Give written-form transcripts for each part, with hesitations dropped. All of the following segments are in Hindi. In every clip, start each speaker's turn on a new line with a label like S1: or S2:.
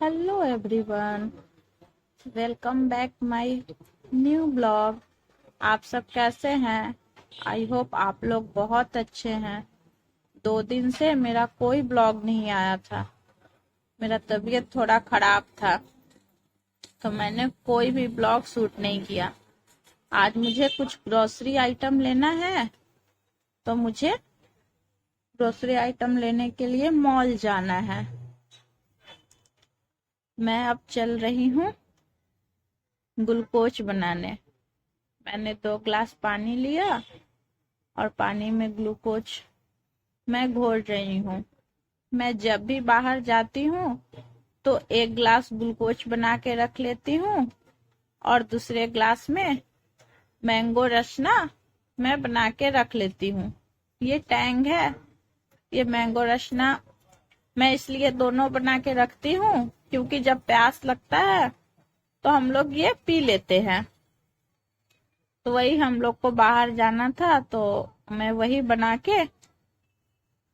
S1: Hello everyone, welcome back my new blog. आप सब कैसे हैं? आई होप आप लोग बहुत अच्छे हैं। 2 दिन से मेरा कोई ब्लॉग नहीं आया था। मेरा तबीयत थोड़ा खराब था तो मैंने कोई भी ब्लॉग शूट नहीं किया। आज मुझे कुछ ग्रोसरी आइटम लेना है तो मुझे ग्रोसरी आइटम लेने के लिए मॉल जाना है। मैं अब चल रही हूँ ग्लूकोज बनाने। मैंने 2 ग्लास पानी लिया और पानी में ग्लूकोज मैं घोल रही हूँ। मैं जब भी बाहर जाती हूँ तो 1 ग्लास ग्लूकोज बना के रख लेती हूँ और दूसरे ग्लास में मैंगो रसना मैं बना के रख लेती हूँ। ये टैंग है, ये मैंगो रसना मैं इसलिए दोनों बना के रखती हूँ क्योंकि जब प्यास लगता है तो हम लोग ये पी लेते हैं। तो वही हम लोग को बाहर जाना था तो मैं वही बना के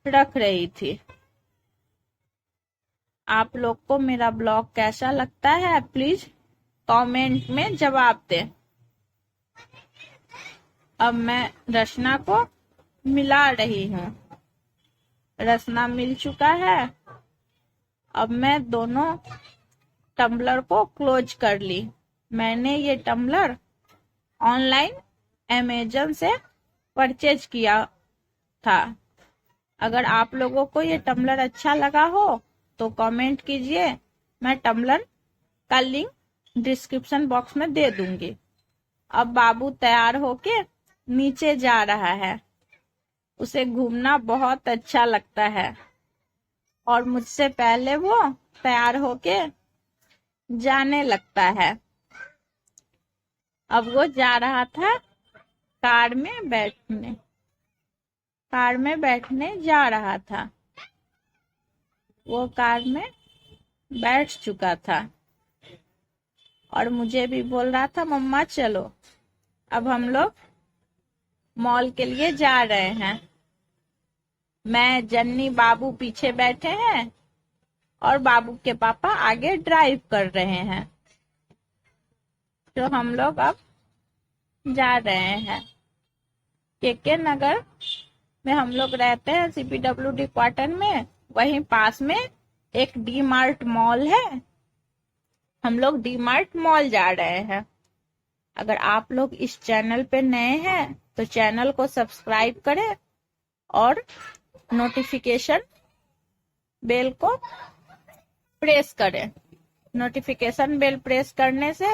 S1: रख रही थी। आप लोग को मेरा ब्लॉग कैसा लगता है प्लीज कमेंट में जवाब दें। अब मैं रसना को मिला रही हूँ। रसना मिल चुका है। अब मैं दोनों टम्बलर को क्लोज कर ली। मैंने ये टम्बलर ऑनलाइन अमेजन से परचेज किया था। अगर आप लोगों को ये टम्बलर अच्छा लगा हो तो कमेंट कीजिए। मैं टम्बलर का लिंक डिस्क्रिप्शन बॉक्स में दे दूंगी। अब बाबू तैयार होके नीचे जा रहा है। उसे घूमना बहुत अच्छा लगता है और मुझसे पहले वो तैयार होके जाने लगता है। अब वो जा रहा था कार में बैठने। कार में बैठने जा रहा था। वो कार में बैठ चुका था और मुझे भी बोल रहा था मम्मा चलो। अब हम लोग मॉल के लिए जा रहे हैं। मैं, जन्नी, बाबू पीछे बैठे हैं और बाबू के पापा आगे ड्राइव कर रहे हैं। तो हम लोग अब जा रहे हैं। के नगर में हम लोग रहते हैं, CPWD क्वार्टर में। वहीं पास में एक डी मार्ट मॉल है। हम लोग डी मार्ट मॉल जा रहे हैं। अगर आप लोग इस चैनल पे नए हैं तो चैनल को सब्सक्राइब करें और नोटिफिकेशन बेल को प्रेस करें। नोटिफिकेशन बेल प्रेस करने से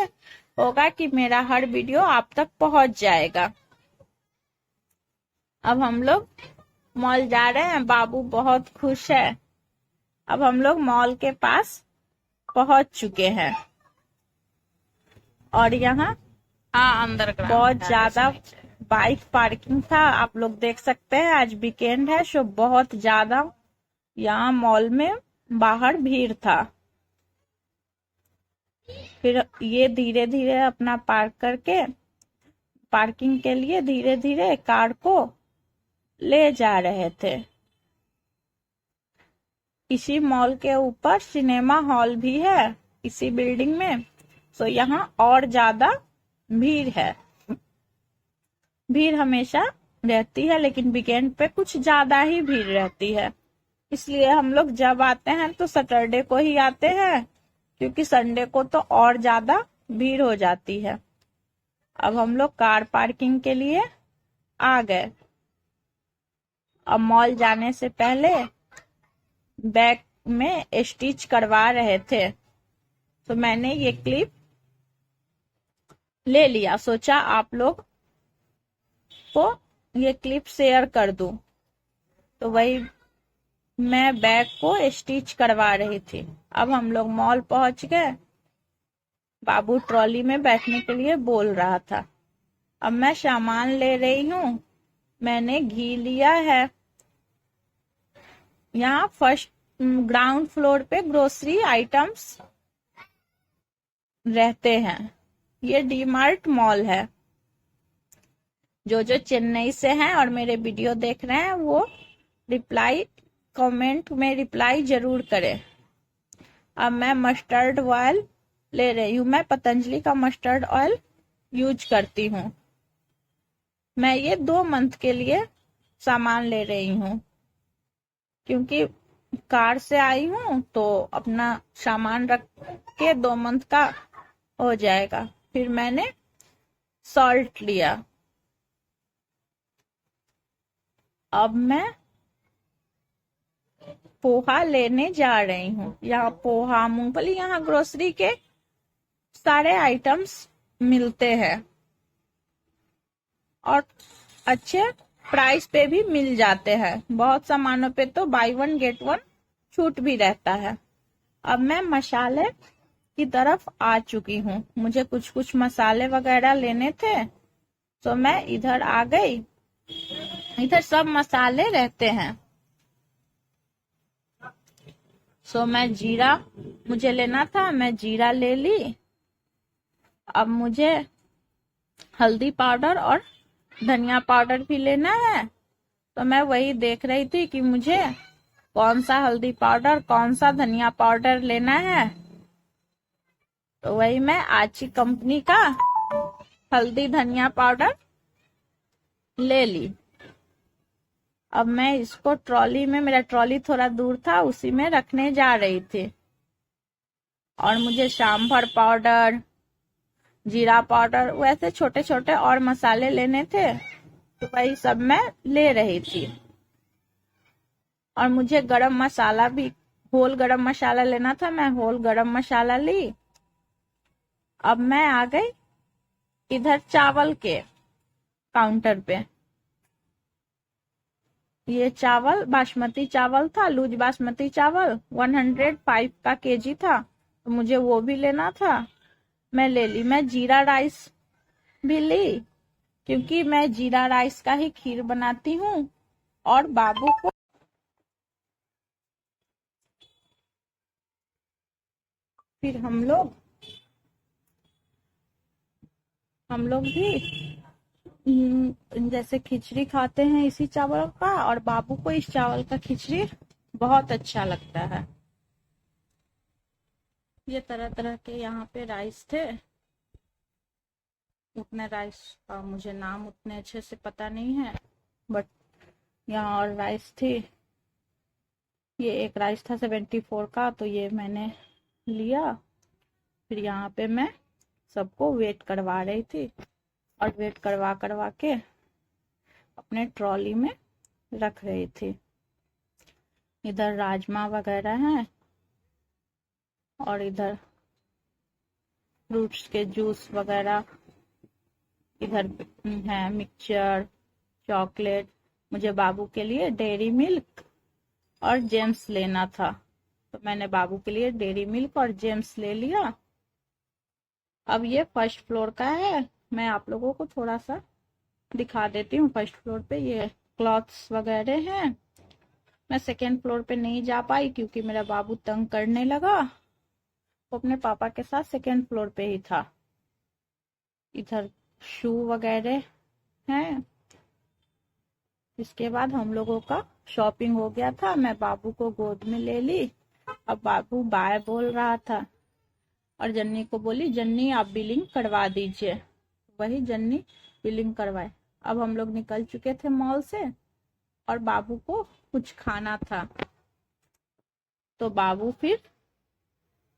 S1: होगा कि मेरा हर वीडियो आप तक पहुंच जाएगा। अब हम लोग मॉल जा रहे हैं। बाबू बहुत खुश है। अब हम लोग मॉल के पास पहुंच चुके हैं और यहाँ
S2: अंदर
S1: बहुत ज्यादा बाइक पार्किंग था। आप लोग देख सकते हैं आज वीकेंड है सो बहुत ज्यादा यहाँ मॉल में बाहर भीड़ था। फिर ये धीरे धीरे अपना पार्क करके पार्किंग के लिए धीरे धीरे कार को ले जा रहे थे। इसी मॉल के ऊपर सिनेमा हॉल भी है इसी बिल्डिंग में। तो यहाँ और ज्यादा भीड़ है। भीड़ हमेशा रहती है लेकिन वीकेंड पे कुछ ज्यादा ही भीड़ रहती है। इसलिए हम लोग जब आते हैं तो सैटरडे को ही आते हैं क्योंकि संडे को तो और ज्यादा भीड़ हो जाती है। अब हम लोग कार पार्किंग के लिए आ गए। अब मॉल जाने से पहले बैक में स्टिच करवा रहे थे तो मैंने ये क्लिप ले लिया। सोचा आप लोग को ये क्लिप शेयर कर दूं। तो वही मैं बैग को स्टिच करवा रही थी। अब हम लोग मॉल पहुंच गए। बाबू ट्रॉली में बैठने के लिए बोल रहा था। अब मैं सामान ले रही हूँ। मैंने घी लिया है। यहाँ फर्स्ट ग्राउंड फ्लोर पे ग्रोसरी आइटम्स रहते हैं। ये डी मार्ट मॉल है। जो चेन्नई से हैं और मेरे वीडियो देख रहे हैं वो कमेंट में रिप्लाई जरूर करें। अब मैं मस्टर्ड ऑयल ले रही हूँ। मैं पतंजलि का मस्टर्ड ऑयल यूज करती हूँ। मैं ये 2 मंथ के लिए सामान ले रही हूँ, क्योंकि कार से आई हूँ तो अपना सामान रख के 2 मंथ का हो जाएगा। फिर मैंने सॉल्ट लिया। अब मैं पोहा लेने जा रही हूँ। यहाँ पोहा, मूंगफली, यहाँ ग्रोसरी के सारे आइटम्स मिलते हैं और अच्छे प्राइस पे भी मिल जाते हैं। बहुत सामानों पे तो बाय 1 गेट 1 छूट भी रहता है। अब मैं मसाले की तरफ आ चुकी हूँ। मुझे कुछ कुछ मसाले वगैरह लेने थे तो मैं इधर आ गई। इधर सब मसाले रहते हैं। मैं जीरा मुझे लेना था, मैं जीरा ले ली। अब मुझे हल्दी पाउडर और धनिया पाउडर भी लेना है, तो मैं वही देख रही थी कि मुझे कौन सा हल्दी पाउडर, कौन सा धनिया पाउडर लेना है। तो वही मैं आची कंपनी का हल्दी धनिया पाउडर ले ली। अब मैं इसको ट्रॉली में, मेरा ट्रॉली थोड़ा दूर था, उसी में रखने जा रही थी। और मुझे सांभर पाउडर, जीरा पाउडर, वैसे छोटे छोटे और मसाले लेने थे, तो वही सब मैं ले रही थी। और मुझे गरम मसाला भी, होल गरम मसाला लेना था, मैं होल गरम मसाला ली। अब मैं आ गई इधर चावल के काउंटर पे। ये चावल बासमती चावल था, लूज बासमती चावल 105 का केजी था, तो मुझे वो भी लेना था। मैं ले ली। मैं जीरा राइस भी ली, क्योंकि मैं जीरा राइस का ही खीर बनाती हूँ। और बाबू को फिर हम लोग भी जैसे खिचड़ी खाते हैं इसी चावल का, और बाबू को इस चावल का खिचड़ी बहुत अच्छा लगता है। ये तरह तरह के यहाँ पे राइस थे। उतने राइस का मुझे नाम उतने अच्छे से पता नहीं है, बट यहाँ और राइस थी। ये एक राइस था 74 का, तो ये मैंने लिया। फिर यहाँ पे मैं सबको वेट करवा रही थी, और वेट करवा करवा के अपने ट्रॉली में रख रही थी। इधर राजमा वगैरह हैं, और इधर फ्रूट्स के जूस वगैरह, इधर है मिक्सचर, चॉकलेट। मुझे बाबू के लिए डेयरी मिल्क और जेम्स लेना था, तो मैंने बाबू के लिए डेयरी मिल्क और जेम्स ले लिया। अब ये फर्स्ट फ्लोर का है, मैं आप लोगों को थोड़ा सा दिखा देती हूँ। फर्स्ट फ्लोर पे ये क्लॉथ्स वगैरह हैं। मैं सेकेंड फ्लोर पे नहीं जा पाई क्योंकि मेरा बाबू तंग करने लगा। वो अपने पापा के साथ सेकेंड फ्लोर पे ही था। इधर शू वगैरह हैं। इसके बाद हम लोगों का शॉपिंग हो गया था। मैं बाबू को गोद में ले ली। अब बाबू बाय बोल रहा था, और जन्नी को बोली, जन्नी आप बिलिंग करवा दीजिए। वही जन्नी बिलिंग करवाए। अब हम लोग निकल चुके थे मॉल से, और बाबू को कुछ खाना था, तो बाबू फिर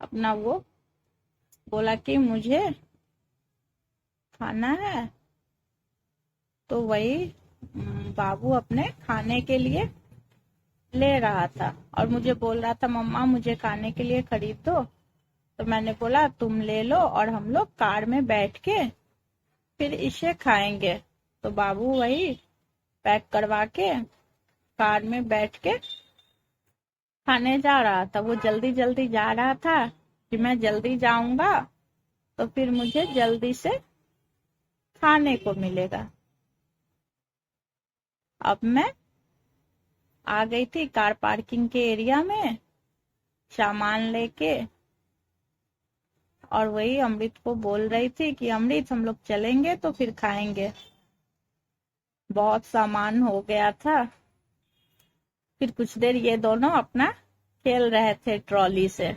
S1: अपना वो बोला कि मुझे खाना है। तो वही बाबू अपने खाने के लिए ले रहा था, और मुझे बोल रहा था, मम्मा मुझे खाने के लिए खरीद दो। तो मैंने बोला तुम ले लो, और हम लोग कार में बैठ के फिर इसे खाएंगे। तो बाबू वही पैक करवा के कार में बैठ के खाने जा रहा था। वो जल्दी जल्दी जा रहा था कि मैं जल्दी जाऊंगा तो फिर मुझे जल्दी से खाने को मिलेगा। अब मैं आ गई थी कार पार्किंग के एरिया में सामान लेके, और वही अमृत को बोल रही थी कि अमृत हम लोग चलेंगे तो फिर खाएंगे। बहुत सामान हो गया था। फिर कुछ देर ये दोनों अपना खेल रहे थे ट्रॉली से।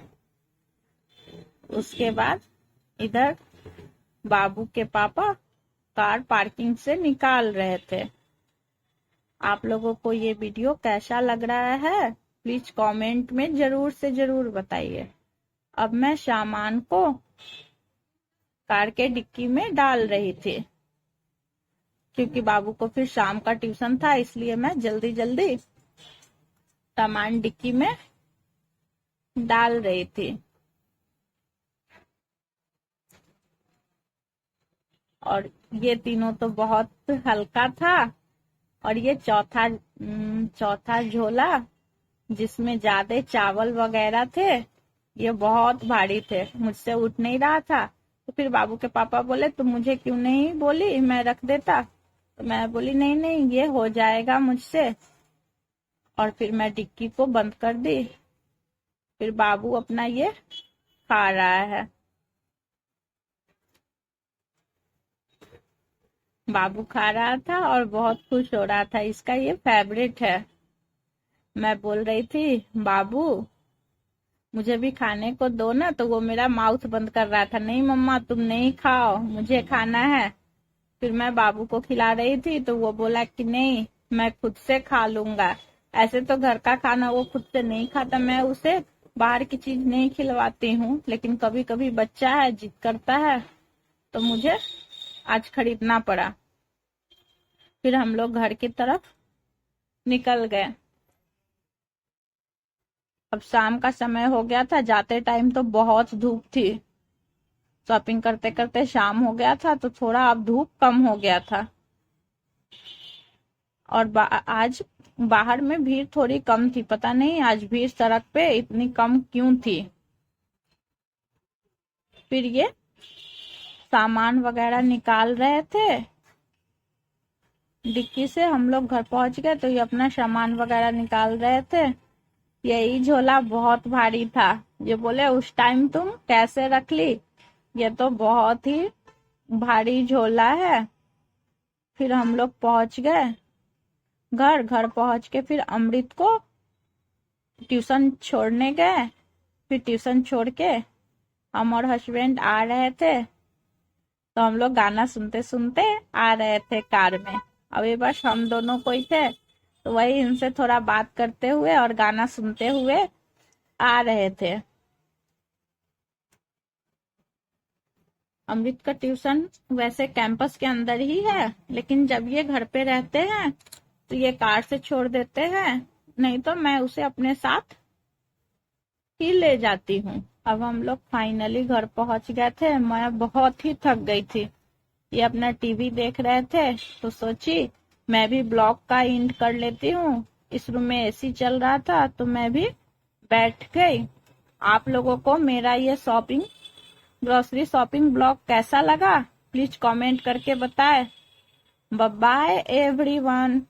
S1: उसके बाद इधर बाबू के पापा कार पार्किंग से निकाल रहे थे। आप लोगों को ये वीडियो कैसा लग रहा है प्लीज कमेंट में जरूर से जरूर बताइए। अब मैं सामान को कार के डिक्की में डाल रही थी, क्योंकि बाबू को फिर शाम का ट्यूशन था, इसलिए मैं जल्दी जल्दी सामान डिक्की में डाल रही थी। और ये तीनों तो बहुत हल्का था, और ये चौथा झोला जिसमें ज्यादा चावल वगैरह थे, ये बहुत भारी थे, मुझसे उठ नहीं रहा था। तो फिर बाबू के पापा बोले तुम मुझे क्यों नहीं बोली, मैं रख देता। तो मैं बोली नहीं नहीं ये हो जाएगा मुझसे, और फिर मैं डिक्की को बंद कर दी। फिर बाबू अपना ये खा रहा है। बाबू खा रहा था और बहुत खुश हो रहा था, इसका ये फेवरेट है। मैं बोल रही थी बाबू मुझे भी खाने को दो ना, तो वो मेरा माउथ बंद कर रहा था, नहीं मम्मा तुम नहीं खाओ, मुझे खाना है। फिर मैं बाबू को खिला रही थी तो वो बोला कि नहीं मैं खुद से खा लूंगा। ऐसे तो घर का खाना वो खुद से नहीं खाता, मैं उसे बाहर की चीज नहीं खिलवाती हूँ, लेकिन कभी कभी बच्चा है जिद करता है तो मुझे आज खरीदना पड़ा। फिर हम लोग घर की तरफ निकल गए। अब शाम का समय हो गया था, जाते टाइम तो बहुत धूप थी, शॉपिंग करते करते शाम हो गया था, तो थोड़ा अब धूप कम हो गया था। और आज बाहर में भीड़ थोड़ी कम थी, पता नहीं आज भीड़ सड़क पे इतनी कम क्यों थी। फिर ये सामान वगैरह निकाल रहे थे डिक्की से, हम लोग घर पहुंच गए तो ये अपना सामान वगैरह निकाल रहे थे। यही झोला बहुत भारी था, ये बोले उस टाइम तुम कैसे रख ली, ये तो बहुत ही भारी झोला है। फिर हम लोग पहुंच गए घर पहुंच के फिर अमृत को ट्यूशन छोड़ने गए। फिर ट्यूशन छोड़ के हम और हस्बैंड आ रहे थे, तो हम लोग गाना सुनते सुनते आ रहे थे कार में। अभी बस हम दोनों को ही थे, तो वही इनसे थोड़ा बात करते हुए और गाना सुनते हुए आ रहे थे। अमृत का ट्यूशन वैसे कैंपस के अंदर ही है, लेकिन जब ये घर पे रहते हैं तो ये कार से छोड़ देते हैं, नहीं तो मैं उसे अपने साथ ही ले जाती हूँ। अब हम लोग फाइनली घर पहुंच गए थे, मैं बहुत ही थक गई थी। ये अपना टीवी देख रहे थे, तो सोची मैं भी ब्लॉग का एंड कर लेती हूँ। इस रूम में एसी चल रहा था तो मैं भी बैठ गई। आप लोगों को मेरा ये ग्रोसरी शॉपिंग ब्लॉग कैसा लगा प्लीज कमेंट करके बताएं। Bye bye everyone.